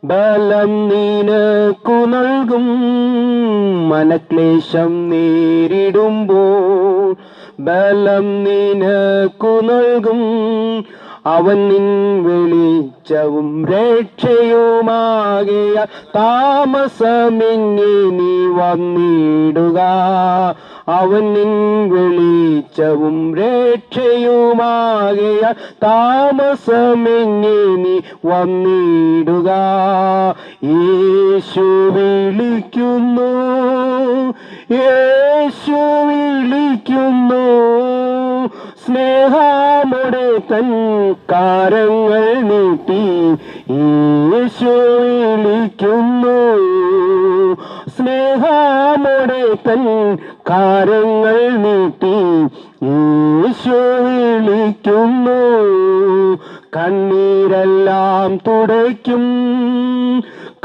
ബലം നിനക്കു നൽകും. മനക്ലേശം നേരിടുമ്പോൾ ബലം നിനക്കു നൽകും. അവൻ നിൻ വെളിച്ചവും രക്ഷയുമാകിയ താമസമെന്നെ നീ വന്നിടുക. അവൻ നിൻ വെളിച്ചവും രക്ഷയുമാകിയ താമസമെന്നെ നീ വന്നിടുക. യേശു വിളിക്കുന്നു, യേശു വിളിക്കുന്നു, സ്നേഹമോടെ തൻ കരങ്ങൾ നീട്ടി. യേശു വിളിക്കുന്നു, സ്നേഹമോടെ തൻ കരങ്ങൾ നീട്ടി. യേശു വിളിക്കുന്നു. കണ്ണീരെല്ലാം തുടയ്ക്കും,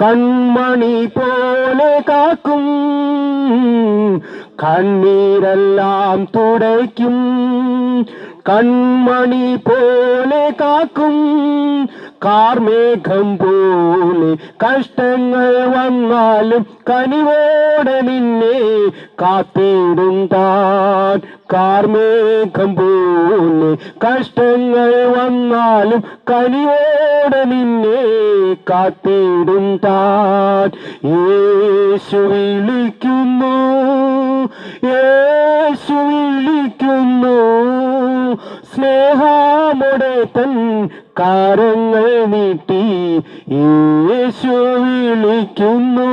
കൺമണി പോലെ കാക്കും. കണ്ണീരെല്ലാം തുടയ്ക്കും, കൺമണി പോലെ കാക്കും. കാർമേഘം പോലെ കഷ്ടങ്ങൾ വന്നാലും കനിവോടെ നിന്നെ കാത്തിടും താൻ. കാർമേഘം പോലെ കഷ്ടങ്ങൾ വന്നാലും കനിവോടെ നിന്നെ കാത്തിടും താൻ. യേശു വിളിക്കുന്നു, യേശു വിളിക്കുന്നു, സ്നേഹമോടെ തൻ കരങ്ങൾ നീട്ടി. യേശു വിളിക്കുന്നു,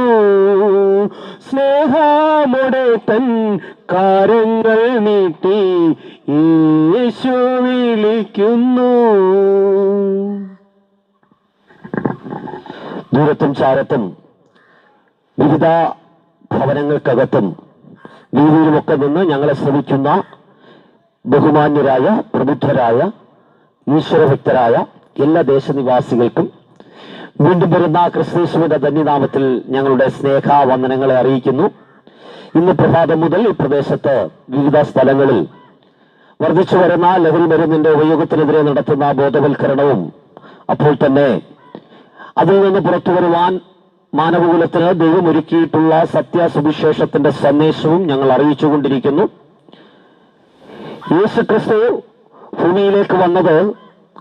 സ്നേഹമോടെ തൻ കരങ്ങൾ നീട്ടി. യേശു വിളിക്കുന്നു. ദൂരത്തും ചാരത്തും വിവിധ ഭവനങ്ങൾക്കകത്തും വീതിയിലുമൊക്കെ നിന്ന് ഞങ്ങളെ ശ്രമിക്കുന്ന ബഹുമാന്യരായ പ്രബുദ്ധരായ ഈശ്വരഭക്തരായ എല്ലാ ദേശനിവാസികൾക്കും വീണ്ടും വരുന്ന ക്രിസ്തുയേശുവിന്റെ ധന്യനാമത്തിൽ ഞങ്ങളുടെ സ്നേഹവന്ദനങ്ങളെ അറിയിക്കുന്നു. ഇന്ന് പ്രഭാതം മുതൽ ഈ പ്രദേശത്ത് വിവിധ സ്ഥലങ്ങളിൽ വർദ്ധിച്ചു വരുന്ന ലഹരി മരുന്നിന്റെ ഉപയോഗത്തിനെതിരെ നടത്തുന്ന ബോധവൽക്കരണവും അപ്പോൾ തന്നെ അതിൽ നിന്ന് പുറത്തു വരുവാൻ മാനവകുലത്തിന് ദൈവം ഒരുക്കിയിട്ടുള്ള സത്യസുവിശേഷത്തിന്റെ സന്ദേശവും ഞങ്ങൾ അറിയിച്ചുകൊണ്ടിരിക്കുന്നു. യേശുക്രിസ്തു ഭൂമിയിലേക്ക് വന്നത്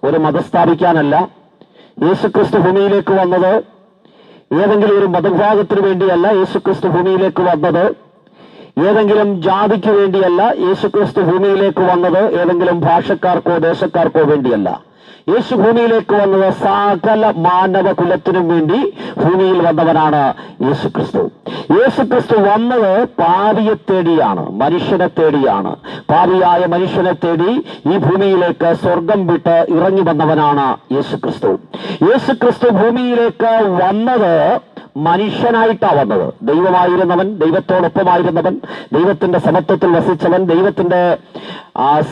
ഒരു മതം സ്ഥാപിക്കാനല്ല. യേശുക്രിസ്തു ഭൂമിയിലേക്ക് വന്നത് ഏതെങ്കിലും ഒരു മതവിഭാഗത്തിന് വേണ്ടിയല്ല. യേശുക്രിസ്തു ഭൂമിയിലേക്ക് വന്നത് ഏതെങ്കിലും ജാതിക്ക് വേണ്ടിയല്ല. യേശുക്രിസ്തു ഭൂമിയിലേക്ക് വന്നത് ഏതെങ്കിലും ഭാഷക്കാർക്കോ ദേശക്കാർക്കോ വേണ്ടിയല്ല. യേശു ഭൂമിയിലേക്ക് വന്നത് സകല മാനവ കുലത്തിനും വേണ്ടി ഭൂമിയിൽ വന്നവനാണ് യേശുക്രിസ്തു. യേശുക്രിസ്തു വന്നത് പാപിയെ തേടിയാണ്, മനുഷ്യനെ തേടിയാണ്. പാപിയായ മനുഷ്യനെ തേടി ഈ ഭൂമിയിലേക്ക് സ്വർഗം വിട്ട് ഇറങ്ങി വന്നവനാണ് യേശുക്രിസ്തു. യേശുക്രിസ്തു ഭൂമിയിലേക്ക് വന്നത് മനുഷ്യനായിട്ടാ വന്നത്. ദൈവമായിരുന്നവൻ, ദൈവത്തോടൊപ്പമായിരുന്നവൻ, ദൈവത്തിന്റെ സമത്വത്തിൽ വസിച്ചവൻ, ദൈവത്തിന്റെ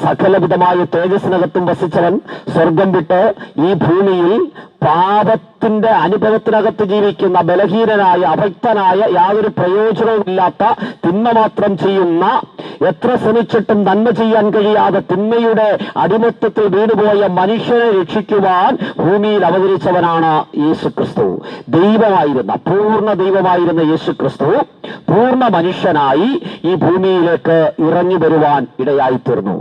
സകലവിധമായ തേജസ്സിനകത്തും വസിച്ചവൻ സ്വർഗം വിട്ട് ഈ ഭൂമിയിൽ പാപത്തിന്റെ അനുഭവത്തിനകത്ത് ജീവിക്കുന്ന ബലഹീനനായ അഭക്തനായ യാതൊരു പ്രയോജനവുമില്ലാത്ത തിന്മ മാത്രം ചെയ്യുന്ന, എത്ര ശ്രമിച്ചിട്ടും നന്മ ചെയ്യാൻ കഴിയാതെ തിന്മയുടെ അടിമത്തത്തിൽ വീണുപോയ മനുഷ്യനെ രക്ഷിക്കുവാൻ ഭൂമിയിൽ അവതരിച്ചവനാണ് യേശുക്രിസ്തു. ദൈവമായിരുന്ന, പൂർണ്ണ ദൈവമായിരുന്ന യേശുക്രിസ്തു പൂർണ്ണ മനുഷ്യനായി ഈ ഭൂമിയിലേക്ക് ഇറങ്ങി വരുവാൻ ഇടയായി തീർന്നു.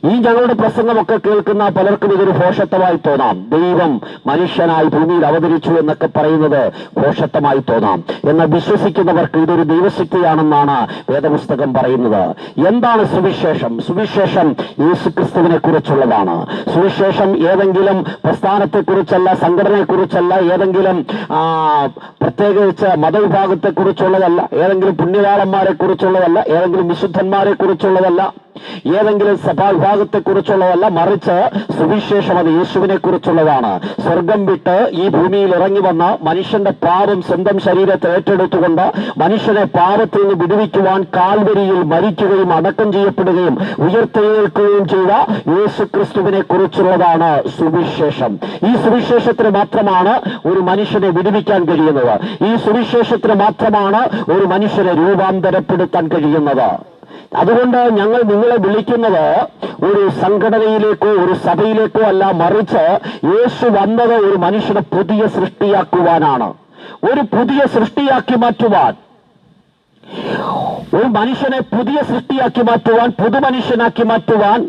ഈ ഞങ്ങളുടെ പ്രസംഗമൊക്കെ കേൾക്കുന്ന പലർക്കും ഇതൊരു ഭോഷത്വമായി തോന്നാം. ദൈവം മനുഷ്യനായി ഭൂമിയിൽ അവതരിച്ചു എന്നൊക്കെ പറയുന്നത് ഭോഷത്വമായി തോന്നാം. എന്നാൽ വിശ്വസിക്കുന്നവർക്ക് ഇതൊരു ദൈവശക്തിയാണെന്നാണ് വേദപുസ്തകം പറയുന്നത്. എന്താണ് സുവിശേഷം? സുവിശേഷം യേശുക്രിസ്തുവിനെ കുറിച്ചുള്ളതാണ്. സുവിശേഷം ഏതെങ്കിലും പ്രസ്ഥാനത്തെക്കുറിച്ചല്ല, സംഘടനയെക്കുറിച്ചല്ല, ഏതെങ്കിലും പ്രത്യേകിച്ച് മതവിഭാഗത്തെ കുറിച്ചുള്ളതല്ല, ഏതെങ്കിലും പുണ്യവാളന്മാരെ കുറിച്ചുള്ളതല്ല, ഏതെങ്കിലും വിശുദ്ധന്മാരെ കുറിച്ചുള്ളതല്ല, ഏതെങ്കിലും സഭാവിഭാഗത്തെ കുറിച്ചുള്ളതല്ല. മറിച്ച് സുവിശേഷം അത് യേശുവിനെ കുറിച്ചുള്ളതാണ്. സ്വർഗം വിട്ട് ഈ ഭൂമിയിൽ ഇറങ്ങി വന്ന മനുഷ്യന്റെ പാപം സ്വന്തം ശരീരത്തെ ഏറ്റെടുത്തുകൊണ്ട് മനുഷ്യനെ പാപത്തിൽ നിന്ന് വിടുവിക്കുവാൻ കാൽവരിയിൽ മരിക്കുകയും അടക്കം ചെയ്യപ്പെടുകയും ഉയർത്തെഴുന്നേൽക്കുകയും ചെയ്ത യേശുക്രിസ്തുവിനെ കുറിച്ചുള്ളതാണ് സുവിശേഷം. ഈ സുവിശേഷത്തിന് മാത്രമാണ് ഒരു മനുഷ്യനെ വിടുവിക്കാൻ കഴിയുന്നത്. ഈ സുവിശേഷത്തിന് മാത്രമാണ് ഒരു മനുഷ്യനെ രൂപാന്തരപ്പെടുത്താൻ കഴിയുന്നത്. അതുകൊണ്ട് ഞങ്ങൾ നിങ്ങളെ വിളിക്കുന്നത് ഒരു സംഘടനയിലേക്കോ ഒരു സഭയിലേക്കോ അല്ല, മറിച്ച് യേശു വന്നത് ഒരു മനുഷ്യനെ പുതിയ സൃഷ്ടിയാക്കുവാനാണ്. ഒരു പുതിയ സൃഷ്ടിയാക്കി മാറ്റുവാൻ, ഒരു മനുഷ്യനെ പുതിയ സൃഷ്ടിയാക്കി മാറ്റുവാൻ, പുതുമനുഷ്യനാക്കി മാറ്റുവാൻ,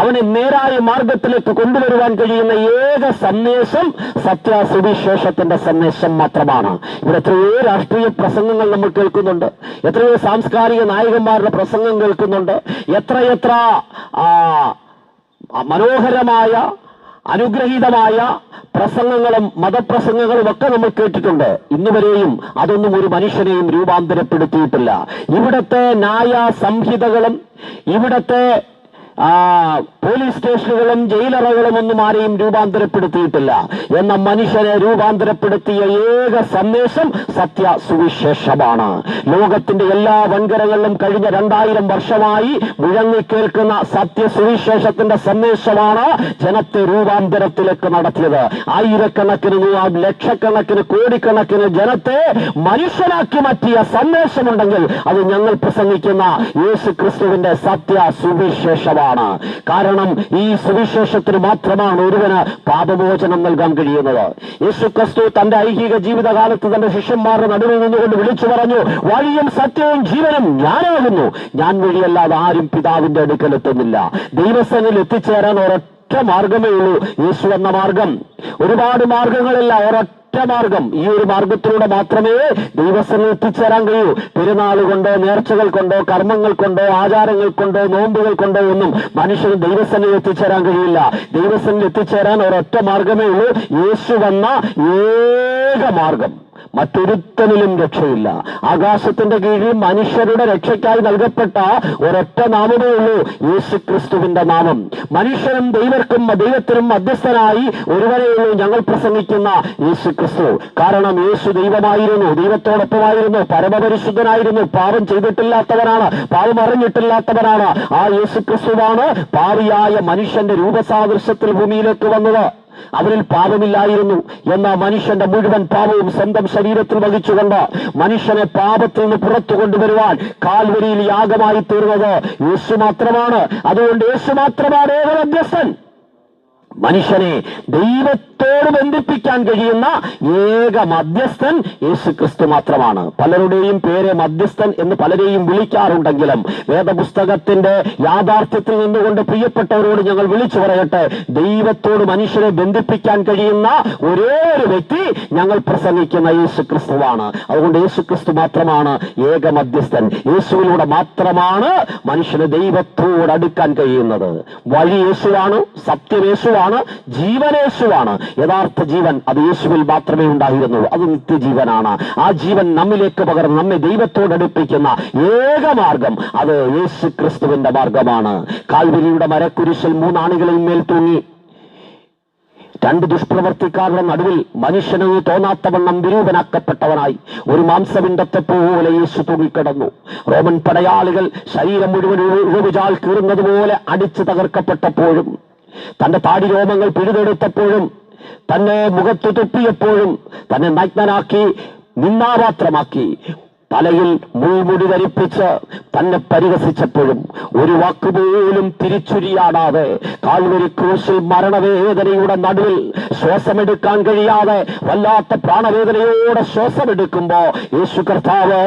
അവനെ നേരായ മാർഗത്തിലേക്ക് കൊണ്ടുവരുവാൻ കഴിയുന്ന ഏക സന്ദേശം സത്യസുവിശേഷത്തിന്റെ സന്ദേശം മാത്രമാണ്. ഇവിടെ എത്രയോ രാഷ്ട്രീയ പ്രസംഗങ്ങൾ നമ്മൾ കേൾക്കുന്നുണ്ട്, എത്രയോ സാംസ്കാരിക നായകന്മാരുടെ പ്രസംഗം കേൾക്കുന്നുണ്ട്, എത്രയെത്ര മനോഹരമായ അനുഗ്രഹീതമായ പ്രസംഗങ്ങളും മതപ്രസംഗങ്ങളും ഒക്കെ നമ്മൾ കേട്ടിട്ടുണ്ട്. ഇന്നുവരെയും അതൊന്നും ഒരു മനുഷ്യനെയും രൂപാന്തരപ്പെടുത്തിയിട്ടില്ല. ഇവിടത്തെ ന്യായ സംഹിതകളും ഇവിടത്തെ പോലീസ് സ്റ്റേഷനുകളും ജയിലറകളും ഒന്നും ആരെയും രൂപാന്തരപ്പെടുത്തിയിട്ടില്ല. എന്ന മനുഷ്യനെ രൂപാന്തരപ്പെടുത്തിയ ഏക സന്ദേശം സത്യസുവിശേഷമാണ്. ലോകത്തിന്റെ എല്ലാ വൻകരകളിലും കഴിഞ്ഞ 2000 വർഷമായി മുഴങ്ങിക്കേൾക്കുന്ന സത്യസുവിശേഷത്തിന്റെ സന്ദേശമാണ് ജനത്തെ രൂപാന്തരത്തിലേക്ക് നടത്തിയത്. ആയിരക്കണക്കിന്, ലക്ഷക്കണക്കിന്, കോടിക്കണക്കിന് ജനത്തെ മനുഷ്യനാക്കി മാറ്റിയ സന്ദേശമുണ്ടെങ്കിൽ അത് ഞങ്ങൾ പ്രസംഗിക്കുന്ന യേശു ക്രിസ്തുവിന്റെ സത്യസുവിശേഷമാണ്. കാരണം ഈ സുവിശേഷത്തിന് മാത്രമാണ് ഒരുവന് പാപമോചനം നൽകാൻ കഴിയുന്നത്. യേശു ക്രിസ്തു തന്റെ ഐഹിക ജീവിതകാലത്ത് തന്റെ ശിഷ്യന്മാരുടെ നടുവിൽ നിന്നുകൊണ്ട് വിളിച്ചു പറഞ്ഞു, വഴിയും സത്യവും ജീവനും ഞാനാകുന്നു, ഞാൻ വഴിയല്ലാതെ ആരും പിതാവിന്റെ അടുക്കൽ എത്തുന്നില്ല. ദൈവസന്നിധിയിൽ എത്തിച്ചേരാൻ ഒരൊറ്റ മാർഗമേ ഉള്ളൂ, യേശു എന്ന മാർഗം. ഒരുപാട് മാർഗങ്ങളില്ല, ഒരൊറ്റ മാർഗം. ഈ ഒരു മാർഗത്തിലൂടെ മാത്രമേ ദൈവസന്നിധിയിൽ എത്തിച്ചേരാൻ കഴിയൂ. പെരുന്നാൾ കൊണ്ടോ, നേർച്ചകൾ കൊണ്ടോ, കർമ്മങ്ങൾ കൊണ്ടോ, ആചാരങ്ങൾ കൊണ്ടോ, നോമ്പുകൾ കൊണ്ടോ ഒന്നും മനുഷ്യന് ദൈവസന്നിധിയിൽ എത്തിച്ചേരാൻ കഴിയില്ല. ദൈവസന്നിധിയിൽ എത്തിച്ചേരാൻ ഒരൊറ്റ മാർഗമേ ഉള്ളൂ, യേശു എന്ന ഏക മാർഗം. മറ്റൊരുത്തനിലും രക്ഷയില്ല. ആകാശത്തിന്റെ കീഴിൽ മനുഷ്യരുടെ രക്ഷയ്ക്കായി നൽകപ്പെട്ട ഒരൊറ്റ നാമമേ ഉള്ളൂ, യേശു ക്രിസ്തുവിന്റെ നാമം. മനുഷ്യനും ദൈവത്തിനും മധ്യസ്ഥനായി ഒരുവനേ ഉള്ളൂ ഞങ്ങൾ പ്രസംഗിക്കുന്ന യേശു ക്രിസ്തു. കാരണം യേശു ദൈവമായിരുന്നു, ദൈവത്തോടൊപ്പമായിരുന്നു, പരമപരിശുദ്ധനായിരുന്നു, പാപം ചെയ്തിട്ടില്ലാത്തവനാണ്, പാപം അറിഞ്ഞിട്ടില്ലാത്തവനാണ്. ആ യേശു ക്രിസ്തുവാണ് പാപിയായ മനുഷ്യന്റെ രൂപസാദൃശ്യത്തിൽ ഭൂമിയിലേക്ക് വന്നത്. അവരിൽ പാപമില്ലായിരുന്നു എന്ന മനുഷ്യന്റെ മുഴുവൻ പാപവും സ്വന്തം ശരീരത്തിൽ വഹിച്ചുകൊണ്ട് മനുഷ്യനെ പാപത്തിൽ നിന്ന് പുറത്തു കൊണ്ടുവരുവാൻ കാൽവരിയിൽ യാഗമായി തീർന്നത് യേശു മാത്രമാണ്. അതുകൊണ്ട് യേശു മാത്രമാണ് ഏക മധ്യസ്ഥൻ. മനുഷ്യനെ ദൈവത്തോട് ബന്ധിപ്പിക്കാൻ കഴിയുന്ന ഏക മധ്യസ്ഥൻ യേശു ക്രിസ്തു മാത്രമാണ്. പലരുടെയും പേര് മധ്യസ്ഥൻ എന്ന് പലരെയും വിളിക്കാറുണ്ടെങ്കിലും വേദപുസ്തകത്തിന്റെ യാഥാർത്ഥ്യത്തിൽ നിന്നുകൊണ്ട് പ്രിയപ്പെട്ടവരോട് ഞങ്ങൾ വിളിച്ചു പറയട്ടെ, ദൈവത്തോട് മനുഷ്യനെ ബന്ധിപ്പിക്കാൻ കഴിയുന്ന ഒരേ ഒരു വ്യക്തി ഞങ്ങൾ പ്രസംഗിക്കുന്ന യേശു ക്രിസ്തുവാണ്. അതുകൊണ്ട് യേശു ക്രിസ്തു മാത്രമാണ് ഏക മധ്യസ്ഥൻ. യേശുവിലൂടെ മാത്രമാണ് മനുഷ്യന് ദൈവത്തോട് അടുക്കാൻ കഴിയുന്നത്. വഴി യേശുവാണ്, സത്യം യേശുവാണ്, ജീവനേശുവാണ്. യഥാർത്ഥ ജീവൻ അത് യേശുവിൽ മാത്രമേ ഉണ്ടായിരുന്നുള്ളൂ. അത് നിത്യജീവനാണ്. ആ ജീവൻ നമ്മിലേക്ക് പകർന്ന് നമ്മെ ദൈവത്തോട് അടുപ്പിക്കുന്ന ഏക മാർഗം അത് യേശു ക്രിസ്തുവിന്റെ മാർഗമാണ്. കാൽവരിയുടെ മരക്കുരിശിൽ 3 ആണികളിൽ മേൽ തൂങ്ങി 2 ദുഷ്പ്രവർത്തിക്കാരുടെ നടുവിൽ മനുഷ്യനെന്ന് തോന്നാത്തവണ്ണം വിരൂപനാക്കപ്പെട്ടവനായി ഒരു മാംസപിണ്ഡത്തെ പോലെ യേശു തൂങ്ങിക്കിടന്നു. റോമൻ പടയാളികൾ ശരീരം മുഴുവൻ ഉഴവുചാൽ കീറുന്നതുപോലെ അടിച്ചു തകർക്കപ്പെട്ടപ്പോഴും, തന്റെ താടി രോമങ്ങൾ പിഴുതെടുത്തപ്പോഴും, തന്നെ മുഖത്ത് തുപ്പിയപ്പോഴും, തന്നെ നഗ്നനാക്കി നിന്ദാപാത്രമാക്കി തലയിൽ മുൾമുടി ധരിപ്പിച്ച് തന്നെ പരിഹസിച്ചപ്പോഴും ഒരു വാക്കുപോലും തിരിച്ചുരിയാടാതെ കാൽവരി ക്രൂശിൽ മരണവേദനയുടെ നടുവിൽ ശ്വാസമെടുക്കാൻ കഴിയാതെ വല്ലാത്ത പ്രാണവേദനയോടെ ശ്വാസമെടുക്കുമ്പോ യേശു കർത്താവ്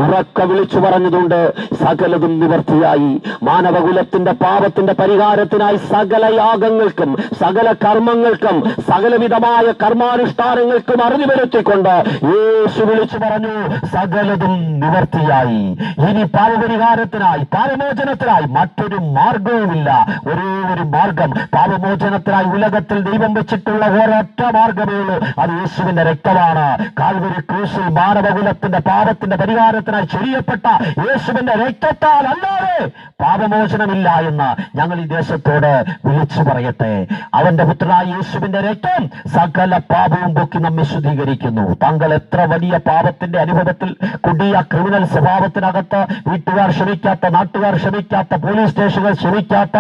ഉറക്കെ വിളിച്ചു പറഞ്ഞതുണ്ട്, സകലതും നിവർത്തിയായി. മാനവകുലത്തിന്റെ പാപത്തിന്റെ പരിഹാരത്തിനായി സകല യാഗങ്ങൾക്കും സകല കർമ്മങ്ങൾക്കും സകലവിധമായ കർമാനുഷ്ഠാനങ്ങൾക്കും അറിഞ്ഞു വരുത്തിക്കൊണ്ട് യേശു വിളിച്ചു പറഞ്ഞു, സകല നിവർത്തിയായി. ഇനി പാപപരിഹാരത്തിനായി, പാപമോചനത്തിനായി മറ്റൊരു മാർഗവുമില്ല. ഒരേ ഒരു മാർഗം, പാപമോചനത്തിനായി ഉലകത്തിൽ ദൈവം വെച്ചിട്ടുള്ള ഒരൊറ്റ മാർഗമേ ഉള്ളൂ, അത് യേശുവിന്റെ രക്തമാണ്. കാൽവരി ക്രൂശിൽ മാനവകുലത്തിന്റെ പാപത്തിന്റെ പരിഹാരത്തിനായി ചൊരിയപ്പെട്ട യേശുവിന്റെ രക്തത്താൽ അല്ലാതെ പാപമോചനമില്ല എന്ന് ഞങ്ങൾ ഈ ദേശത്തോട് വിളിച്ചു പറയട്ടെ. അവന്റെ പുത്രനായ യേശുവിന്റെ രക്തം സകല പാപവും പൊക്കി നമ്മെ ശുദ്ധീകരിക്കുന്നു. താങ്കൾ എത്ര വലിയ പാപത്തിന്റെ അനുഭവത്തിൽ, കൊടിയ ക്രിമിനൽ സ്വഭാവത്തിനകത്ത് വീട്ടുകാർ ക്ഷമിക്കാത്ത, നാട്ടുകാർ ക്ഷമിക്കാത്ത, പോലീസ് സ്റ്റേഷനുകൾ ക്ഷമിക്കാത്ത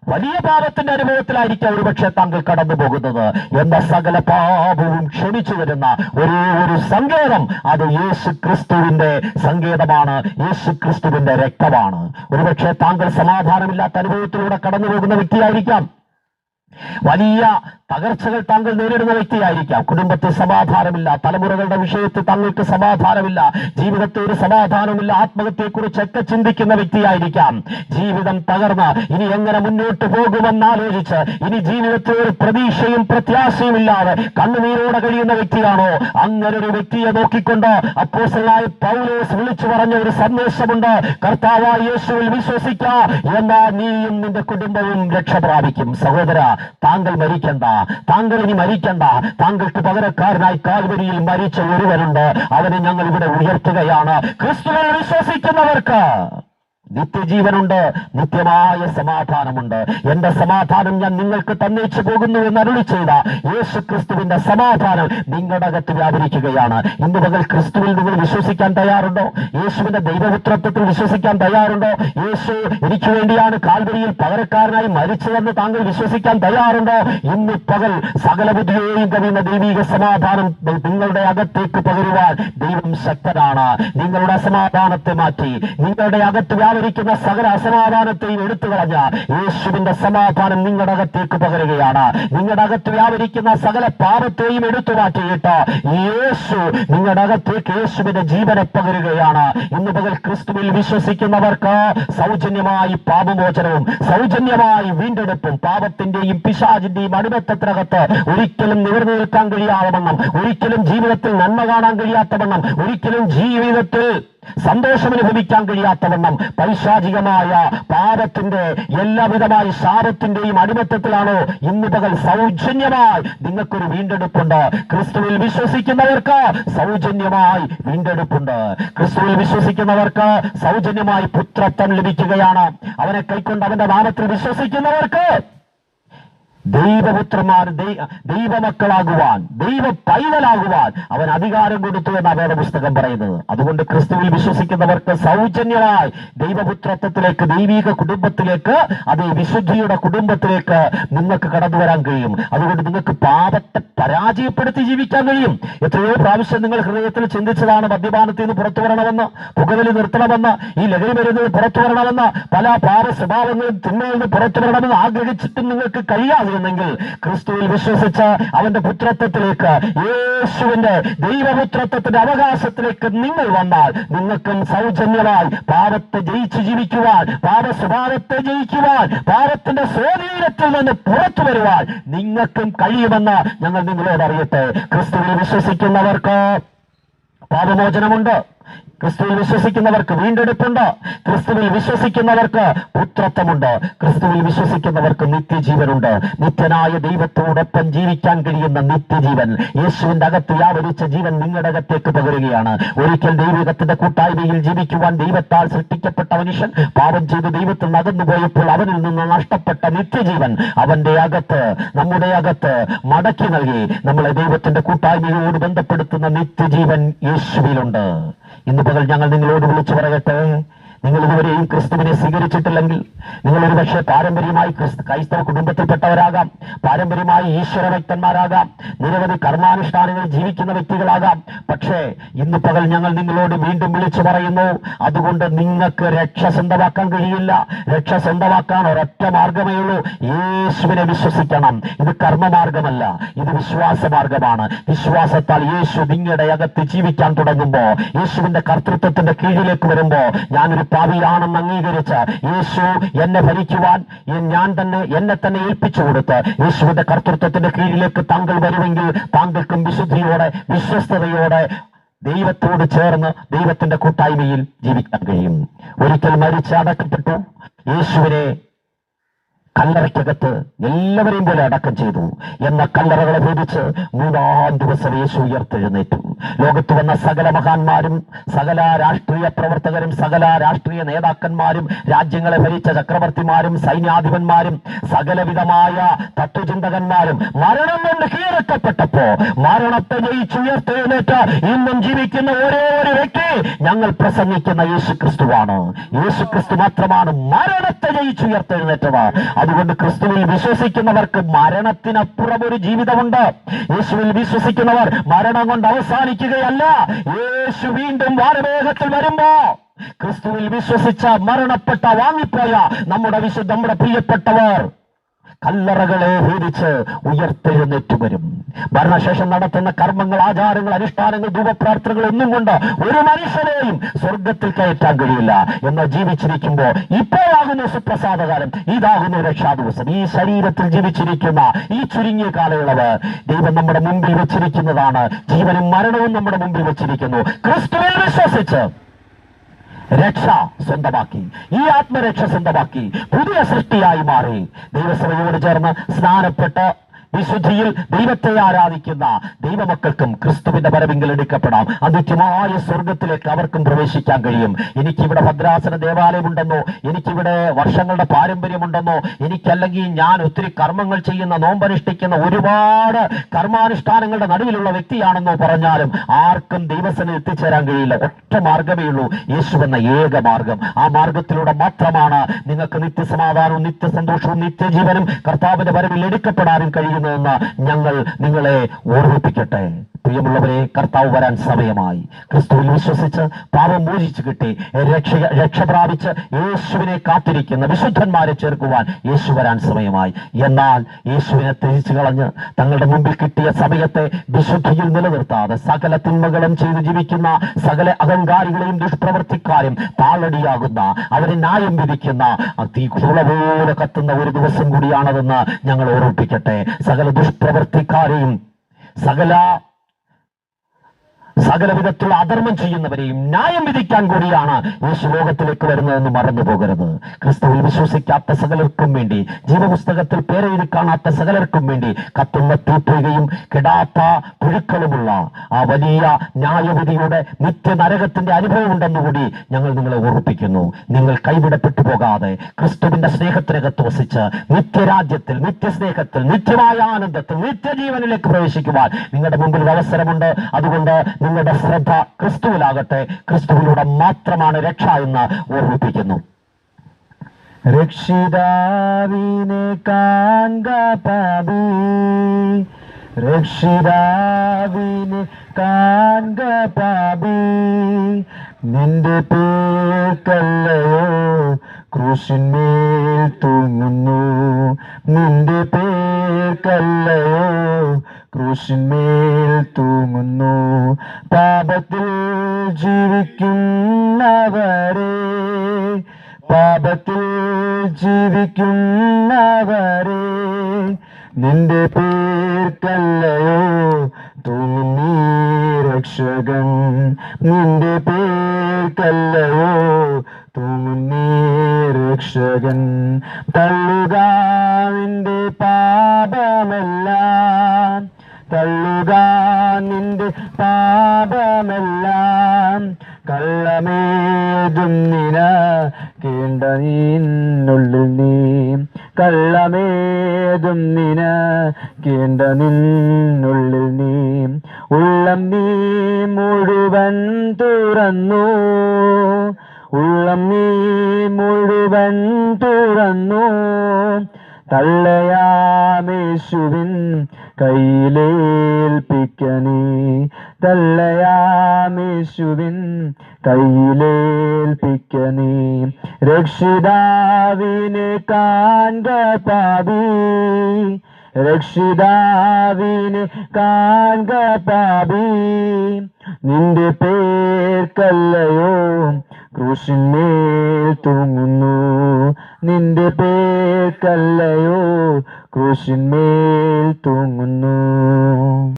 വലിയ പാപത്തിന്റെ അനുഭവത്തിലായിരിക്കാം ഒരുപക്ഷെ താങ്കൾ കടന്നു പോകുന്നത്. എന്ന സകല പാപവും ക്ഷമിച്ചു തരുന്ന ഒരു സങ്കേതം, അത് യേശു ക്രിസ്തുവിന്റെ സങ്കേതമാണ്, യേശു ക്രിസ്തുവിന്റെ രക്തമാണ്. ഒരുപക്ഷെ താങ്കൾ സമാധാനമില്ലാത്ത അനുഭവത്തിലൂടെ കടന്നു പോകുന്ന വ്യക്തിയായിരിക്കാം. വലിയ തകർച്ചകൾ താങ്കൾ നേരിടുന്ന വ്യക്തിയായിരിക്കാം. കുടുംബത്തിൽ സമാധാനമില്ല, തലമുറകളുടെ വിഷയത്തിൽ താങ്കൾക്ക് സമാധാനമില്ല, ജീവിതത്തിൽ ഒരു സമാധാനമില്ല, ആത്മഹത്യയെക്കുറിച്ചൊക്കെ ചിന്തിക്കുന്ന വ്യക്തിയായിരിക്കാം. ജീവിതം തകർന്ന് ഇനി എങ്ങനെ മുന്നോട്ട് പോകുമെന്നാലോചിച്ച് ഇനി ജീവിതത്തിൽ ഒരു പ്രതീക്ഷയും പ്രത്യാശയും ഇല്ലാതെ കണ്ണുനീരോടെ കഴിയുന്ന വ്യക്തിയാണോ? അങ്ങനെ ഒരു വ്യക്തിയെ നോക്കിക്കൊണ്ട് അപ്പോസ്തലനായ പൗലോസ് വിളിച്ചു പറഞ്ഞ ഒരു സന്ദേശമുണ്ട്. കർത്താവായ യേശുവിൽ വിശ്വസിക്കുക, എന്നാൽ നീയും നിന്റെ കുടുംബവും രക്ഷ പ്രാപിക്കും. സഹോദര, താങ്കൾ മരിക്കണ്ട, താങ്കൾ ഇനി മരിക്കണ്ട. താങ്കൾക്ക് പകരക്കാരനായി കാൽവരിയിൽ മരിച്ച ഒരുവനുണ്ട്, അവനെ ഞങ്ങൾ ഇവിടെ ഉയർത്തുകയാണ്. ക്രിസ്തുവിൽ വിശ്വസിക്കുന്നവർക്ക് നിത്യജീവനുണ്ട്, നിത്യമായ സമാധാനമുണ്ട്. എന്റെ സമാധാനം ഞാൻ നിങ്ങൾക്ക് തന്നേച്ചു പോകുന്നു എന്ന് അരുളി ചെയ്ത യേശു ക്രിസ്തുവിന്റെ സമാധാനം നിങ്ങളുടെ അകത്ത് വ്യാപരിക്കുകയാണ്. ഇന്ന് പകൽ ക്രിസ്തുവിൽ നിങ്ങൾ വിശ്വസിക്കാൻ തയ്യാറുണ്ടോ? യേശുവിന്റെ ദൈവപുത്രത്വത്തിൽ വിശ്വസിക്കാൻ തയ്യാറുണ്ടോ? യേശു എനിക്ക് വേണ്ടിയാണ് കാൽവരിയിൽ പകരക്കാരനായി മരിച്ചതെന്ന് താങ്കൾ വിശ്വസിക്കാൻ തയ്യാറുണ്ടോ? ഇന്ന് പകൽ സകല ബുദ്ധിയെയും കവിയുന്ന ദൈവിക സമാധാനം നിങ്ങളുടെ അകത്തേക്ക് പകരുവാൻ ദൈവം ശക്തനാണ്. നിങ്ങളുടെ അസമാധാനത്തെ മാറ്റി നിങ്ങളുടെ അകത്ത് ിക്കുന്ന സകല അസമാധാനത്തെയും എടുത്തു കളഞ്ഞ യേശുവിന്റെ സമാധാനം നിങ്ങളുടെ അകത്തേക്ക് പകരുകയാണ്. നിങ്ങളുടെ അകത്ത് വ്യാപരിക്കുന്ന സകല പാപത്തെയും എടുത്തു മാറ്റിയിട്ട് യേശു നിങ്ങളുടെ അകത്തേക്ക് യേശുവിന്റെ ജീവനെ പകരുകയാണ്. ഇന്ന് പകൽ ക്രിസ്തുവിൽ വിശ്വസിക്കുന്നവർക്ക് സൗജന്യമായി പാപമോചനവും സൗജന്യമായി വീണ്ടെടുപ്പും പാപത്തിന്റെയും പിശാചിന്റെയും അടിമത്തത്തിനകത്ത് ഒരിക്കലും നിവർന്നു നിൽക്കാൻ കഴിയാത്തവണ്ണം, ഒരിക്കലും ജീവിതത്തിൽ നന്മ കാണാൻ കഴിയാത്തവണ്ണം, ഒരിക്കലും ജീവിതത്തിൽ സന്തോഷം അനുഭവിക്കാൻ കഴിയാത്തവണ്ണം പൈശാചികമായ പാപത്തിന്റെ എല്ലാവിധമായ ശാപത്തിന്റെയും അടിമത്തത്തിലാണോ? ഇന്ന് പകൽ സൗജന്യമായി നിങ്ങൾക്കൊരു വീണ്ടെടുപ്പുണ്ട്. ക്രിസ്തുവിൽ വിശ്വസിക്കുന്നവർക്ക് സൗജന്യമായി വീണ്ടെടുപ്പുണ്ട്. ക്രിസ്തുവിൽ വിശ്വസിക്കുന്നവർക്ക് സൗജന്യമായി പുത്രത്വം ലഭിക്കുകയാണ്. അവനെ കൈക്കൊണ്ട് അവന്റെ നാമത്തിൽ വിശ്വസിക്കുന്നവർക്ക് ദൈവപുത്രന്മാർ, ദൈവമക്കളാകുവാൻ, ദൈവ പൈതലാകുവാൻ അവൻ അധികാരം കൊടുത്തു എന്ന വേദപുസ്തകം പറയുന്നത്. അതുകൊണ്ട് ക്രിസ്തുവിൽ വിശ്വസിക്കുന്നവർക്ക് സൗജന്യമായി ദൈവപുത്രത്വത്തിലേക്ക്, ദൈവിക കുടുംബത്തിലേക്ക്, അതേ വിശുദ്ധിയുടെ കുടുംബത്തിലേക്ക് നിങ്ങൾക്ക് കടന്നു വരാൻ കഴിയും. അതുകൊണ്ട് നിങ്ങൾക്ക് പാപത്തെ പരാജയപ്പെടുത്തി ജീവിക്കാൻ കഴിയും. എത്രയോ പ്രാവശ്യം നിങ്ങൾ ഹൃദയത്തിൽ ചിന്തിച്ചതാണ് മദ്യപാനത്തിൽ നിന്ന് പുറത്തു വരണമെന്ന്, പുകവലി നിർത്തണമെന്ന്, ഈ ലഹരി മരുന്നിൽ പുറത്തു വരണമെന്ന്, പല പാപ സ്വഭാവങ്ങളും തിന്മയിൽ നിന്ന് പുറത്തു വരണമെന്ന് ആഗ്രഹിച്ചിട്ടും നിങ്ങൾക്ക് കഴിയാതെ െങ്കിൽ ക്രിസ്തുവിൽ വിശ്വസിച്ച് അവന്റെ പുത്രത്വത്തിലേക്ക്, യേശുവിന്റെ ദൈവപുത്രത്വത്തിന്റെ അവകാശത്തിലേക്ക് നിങ്ങൾ വന്നാൽ നിങ്ങൾക്കും സൗജന്യമായി പാപത്തെ ജയിച്ച് ജീവിക്കുവാൻ, പാപ സ്വഭാവത്തെ ജയിക്കുവാൻ, പാപത്തിന്റെ സ്വാധീനത്തിൽ നിന്ന് പുറത്തു വരുവാൻ നിങ്ങൾക്കും കഴിയുമെന്ന് ഞങ്ങൾ നിങ്ങളോട് അറിയട്ടെ. ക്രിസ്തുവിൽ വിശ്വസിക്കുന്നവർക്ക് പാപമോചനമുണ്ട്, ക്രിസ്തുവിൽ വിശ്വസിക്കുന്നവർക്ക് വീണ്ടെടുപ്പുണ്ട്, ക്രിസ്തുവിൽ വിശ്വസിക്കുന്നവർക്ക് പുത്രത്വമുണ്ട്, ക്രിസ്തുവിൽ വിശ്വസിക്കുന്നവർക്ക് നിത്യജീവനുണ്ട്. നിത്യനായ ദൈവത്തോടൊപ്പം ജീവിക്കാൻ കഴിയുന്ന നിത്യജീവൻ, യേശുവിന്റെ അകത്ത് വ്യാപരിച്ച ജീവൻ നിങ്ങളുടെ അകത്തേക്ക് പകരുകയാണ്. ഒരിക്കൽ ദൈവികത്തിന്റെ കൂട്ടായ്മയിൽ ജീവിക്കുവാൻ ദൈവത്താൽ സൃഷ്ടിക്കപ്പെട്ട മനുഷ്യൻ പാപം ചെയ്ത് ദൈവത്തിൽ അകന്നുപോയപ്പോൾ അവനിൽ നിന്ന് നഷ്ടപ്പെട്ട നിത്യജീവൻ അവന്റെ അകത്ത്, നമ്മുടെ അകത്ത് മടക്കി നൽകി നമ്മളെ ദൈവത്തിന്റെ കൂട്ടായ്മയോട് ബന്ധപ്പെടുത്തുന്ന നിത്യജീവൻ യേശുവിലുണ്ട്. ഇന്ന് പകൽ ഞങ്ങൾ നിങ്ങളോട് വിളിച്ചു പറയട്ടെ, നിങ്ങൾ ഇതുവരെയും ക്രിസ്തുവിനെ സ്വീകരിച്ചിട്ടില്ലെങ്കിൽ, നിങ്ങൾ ഒരു പക്ഷേ പാരമ്പര്യമായി ക്രൈസ്തവ കുടുംബത്തിൽപ്പെട്ടവരാകാം, പാരമ്പര്യമായി ഈശ്വരഭക്തന്മാരാകാം, നിരവധി കർമാനുഷ്ഠാനങ്ങൾ ജീവിക്കുന്ന വ്യക്തികളാകാം. പക്ഷേ ഇന്ന് പകൽ ഞങ്ങൾ നിങ്ങളോട് വീണ്ടും വിളിച്ചു പറയുന്നു, അതുകൊണ്ട് നിങ്ങൾക്ക് രക്ഷ സ്വന്തമാക്കാൻ കഴിയില്ല. രക്ഷ സ്വന്തമാക്കാൻ ഒരൊറ്റ മാർഗമേ ഉള്ളൂ, യേശുവിനെ വിശ്വസിക്കണം. ഇത് കർമ്മമാർഗമല്ല, ഇത് വിശ്വാസമാർഗമാണ്. വിശ്വാസത്താൽ യേശു നിങ്ങളുടെ അകത്ത് ജീവിക്കാൻ തുടങ്ങുമ്പോ, യേശുവിന്റെ കർത്തൃത്വത്തിന്റെ കീഴിലേക്ക് വരുമ്പോ, ഞാനൊരു പാപിയാണെന്ന് അംഗീകരിച്ച് യേശു എന്നെ ഭരിക്കുവാൻ എന്നെ തന്നെ ഏൽപ്പിച്ചു കൊടുത്ത് യേശുവിന്റെ കർത്തൃത്വത്തിന്റെ കീഴിലേക്ക് താങ്കൾ വരുമെങ്കിൽ താങ്കൾക്കും വിശുദ്ധിയോടെ, വിശ്വസ്തയോടെ ദൈവത്തോട് ചേർന്ന് ദൈവത്തിന്റെ കൂട്ടായ്മയിൽ ജീവിക്കാൻ കഴിയും. ഒരിക്കൽ മരിച്ച് അടക്കപ്പെട്ടു. യേശുവിനെ കല്ലറയ്ക്കകത്ത് എല്ലാവരെയും പോലെ അടക്കം ചെയ്തു. എന്ന കല്ലറകളെ ഭേദിച്ച് 3-ാം ദിവസം യേശു ഉയർത്തെഴുന്നേറ്റു. ലോകത്ത് വന്ന സകല മഹാന്മാരും, സകല രാഷ്ട്രീയ പ്രവർത്തകരും, സകല രാഷ്ട്രീയ നേതാക്കന്മാരും, രാജ്യങ്ങളെ ഭരിച്ച ചക്രവർത്തിമാരും, സൈന്യാധിപന്മാരും, സകലവിധമായ തത്വചിന്തകന്മാരും മരണം കൊണ്ട് കീഴടക്കപ്പെട്ടപ്പോ മരണത്തെ ജയിച്ചുയർത്തെഴുന്നേറ്റ ഇന്നും ജീവിക്കുന്ന ഒരേ ഒരു വ്യക്തി ഞങ്ങൾ പ്രസംഗിക്കുന്ന യേശു ക്രിസ്തുവാണ്. യേശു ക്രിസ്തു മാത്രമാണ് മരണത്തെ ജയിച്ചുയർത്തെഴുന്നേറ്റത്. അതുകൊണ്ട് ക്രിസ്തുവിൽ വിശ്വസിക്കുന്നവർക്ക് മരണത്തിനപ്പുറം ഒരു ജീവിതമുണ്ട്. യേശുവിൽ വിശ്വസിക്കുന്നവർ മരണം കൊണ്ട് അവസാനിക്കുകയല്ല. യേശു വീണ്ടും വാനവേഗത്തിൽ വരുമ്പോ ക്രിസ്തുവിൽ വിശ്വസിച്ച മരണപ്പെട്ട വാങ്ങിപ്പോയ നമ്മുടെ പ്രിയപ്പെട്ടവർ കല്ലറകളെ ഭേദിച്ച് ഉയർത്തെഴുന്നേറ്റ് വരും. മരണശേഷം നടത്തുന്ന കർമ്മങ്ങൾ, ആചാരങ്ങൾ, അനുഷ്ഠാനങ്ങൾ, ധൂപപ്രാർത്ഥനകൾ ഒന്നും കൊണ്ട് ഒരു മനുഷ്യനെയും സ്വർഗത്തിൽ കയറ്റാൻ കഴിയില്ല. എന്നാൽ ജീവിച്ചിരിക്കുമ്പോ ഇപ്പോഴാകുന്ന സുപ്രസാദകാലം, ഇതാകുന്ന രക്ഷാദിവസം. ഈ ശരീരത്തിൽ ജീവിച്ചിരിക്കുന്ന ഈ ചുരുങ്ങിയ കാലയളവ് ദൈവം നമ്മുടെ മുമ്പിൽ വെച്ചിരിക്കുന്നതാണ്. ജീവനും മരണവും നമ്മുടെ മുമ്പിൽ വെച്ചിരിക്കുന്നു. ക്രിസ്തുവിൽ വിശ്വസിച്ച് രക്ഷ സ്വന്തമാക്കി, ഈ ആത്മരക്ഷ സ്വന്തമാക്കി പുതിയ സൃഷ്ടിയായി മാറി ദൈവസഭയോട് ചേർന്ന് സ്നാനപ്പെട്ട് വിശുദ്ധിയിൽ ദൈവത്തെ ആരാധിക്കുന്ന ദൈവമക്കൾക്കും ക്രിസ്തുവിന്റെ വരവിങ്കൽ എടുക്കപ്പെടാം. അനിത്യമായ സ്വർഗത്തിലേക്ക് അവർക്കും പ്രവേശിക്കാൻ കഴിയും. എനിക്കിവിടെ ഭദ്രാസന ദേവാലയമുണ്ടെന്നോ, എനിക്കിവിടെ വർഷങ്ങളുടെ പാരമ്പര്യമുണ്ടെന്നോ, എനിക്കല്ലെങ്കിൽ ഞാൻ ഒത്തിരി കർമ്മങ്ങൾ ചെയ്യുന്ന, നോമ്പനുഷ്ഠിക്കുന്ന, ഒരുപാട് കർമാനുഷ്ഠാനങ്ങളുടെ നടുവിലുള്ള വ്യക്തിയാണെന്നോ പറഞ്ഞാലും ആർക്കും ദൈവസന എത്തിച്ചേരാൻ കഴിയില്ല. ഒറ്റ മാർഗമേ ഉള്ളൂ, യേശുവെന്ന ഏക മാർഗം. ആ മാർഗത്തിലൂടെ മാത്രമാണ് നിങ്ങൾക്ക് നിത്യസമാധാനവും നിത്യസന്തോഷവും നിത്യജീവനും കർത്താവിന്റെ വരവിൽ എടുക്കപ്പെടാനും കഴിയും എന്ന് ഞങ്ങൾ നിങ്ങളെ ഓർമ്മിപ്പിക്കട്ടെ. പ്രിയമുള്ളവരെ, കർത്താവ് വരാൻ സമയമായി. ക്രിസ്തുവിൽ വിശ്വസിച്ച് പാപം മോചിച്ചു കിട്ടി രക്ഷ പ്രാപിച്ച് യേശുവിനെ കാത്തിരിക്കുന്ന വിശുദ്ധന്മാരെ ചേർക്കുവാൻ യേശു വരാൻ സമയമായി. എന്നാൽ യേശുവിനെ ത്യജിച്ചു കളഞ്ഞ് തങ്ങളുടെ മുമ്പിൽ കിട്ടിയ സമയത്തെ വിശുദ്ധിയിൽ നിലനിർത്താതെ സകല തിന്മകളും ചെയ്ത് ജീവിക്കുന്ന സകല അഹങ്കാരികളെയും ദുഷ്പ്രവർത്തിക്കാരും താളടിയാകുന്ന, അവരെ ന്യായം വിധിക്കുന്ന തീക്കുള പോലെ കത്തുന്ന ഒരു ദിവസം കൂടിയാണതെന്ന് ഞങ്ങൾ ഓർമ്മിപ്പിക്കട്ടെ. സകല ദുഷ്പ്രവർത്തിക്കാരെയും സകല വിധത്തിലുള്ള അധർമ്മം ചെയ്യുന്നവരെയും ന്യായം വിധിക്കാൻ കൂടിയാണ് യേശു ലോകത്തിലേക്ക് വരുന്നതെന്ന് മറന്നു പോകരുത്. ക്രിസ്തുവിൽ വിശ്വസിക്കാത്ത സകലർക്കും വേണ്ടി, ജീവപുസ്തകത്തിൽ പേരെഴുതി കാണാത്ത സകലർക്കും വേണ്ടി കത്തുന്ന തീപ്പൊയ്കയും കെടാത്ത പുഴുക്കളുമുള്ള ആ വലിയ ന്യായവിധിയുടെ നിത്യനരകത്തിന്റെ അനുഭവമുണ്ടെന്നുകൂടി ഞങ്ങൾ നിങ്ങളെ ഓർമ്മിപ്പിക്കുന്നു. നിങ്ങൾ കൈവിടപ്പെട്ടു പോകാതെ ക്രിസ്തുവിന്റെ സ്നേഹത്തിനകത്ത് വസിച്ച് നിത്യരാജ്യത്തിൽ, നിത്യസ്നേഹത്തിൽ, നിത്യമായ ആനന്ദത്തിൽ, നിത്യജീവനിലേക്ക് പ്രവേശിക്കുവാൻ നിങ്ങളുടെ മുമ്പിൽ ഒരു അവസരമുണ്ട്. അതുകൊണ്ട് നിങ്ങളുടെ ശ്രദ്ധ ക്രിസ്തുവിലാകട്ടെ. ക്രിസ്തുവിലൂടെ മാത്രമാണ് രക്ഷ എന്ന് ഓർമ്മിപ്പിക്കുന്നു. രക്ഷിതാവിനെ കാൺക പാപി, രക്ഷിതാവിനെ കാൺക പാപി, നിന്റെ പേർക്കല്ലയോ ക്രൂശിന്മേൽ തൂങ്ങുന്നു, നിന്റെ പേർക്കല്ലയോ ക്രൂശിന്മേൽ തൂങ്ങുന്നു. പാപത്തിൽ ജീവിക്കുന്നവരെ, പാപത്തിൽ ജീവിക്കുന്നവരെ, നിന്റെ പേർക്കല്ലയോ തൂങ്ങുന്നീ രക്ഷകൻ, നിന്റെ പേർക്കല്ലയോ തൂങ്ങുന്നീ രക്ഷകൻ. തള്ളുക നിന്റെ പാപമെല്ലാം, തള്ളുക നിന്റെ പാപമെല്ലാം, കള്ളമേതും നിനക്കേണ്ട നിന്നുള്ളിൽ നീ, കള്ളമേതും നിനക്കേണ്ട നിന്നുള്ളിൽ നീ. ഉള്ളം നീ മുഴുവൻ തുറന്നു, ഉള്ളം നീ മുഴുവൻ തുറന്നു, തള്ളയാമേശുവിൻ കയ്യിലേൽപ്പിക്കനീ, തള്ളയാമേശുവിൻ കയ്യിലേൽപ്പിക്കനീ. രക്ഷിതാവിനെ കാൺക പാപി, രക്ഷിതാവിനെ കാൺക പാപി, നിന്റെ പേർക്കല്ലയോ ക്രൂശിന്മേൽ തൂങ്ങുന്നു, നിന്റെ പേർക്കല്ലയോ ക്രൂശിന്മേൽ തൂങ്ങുന്നു.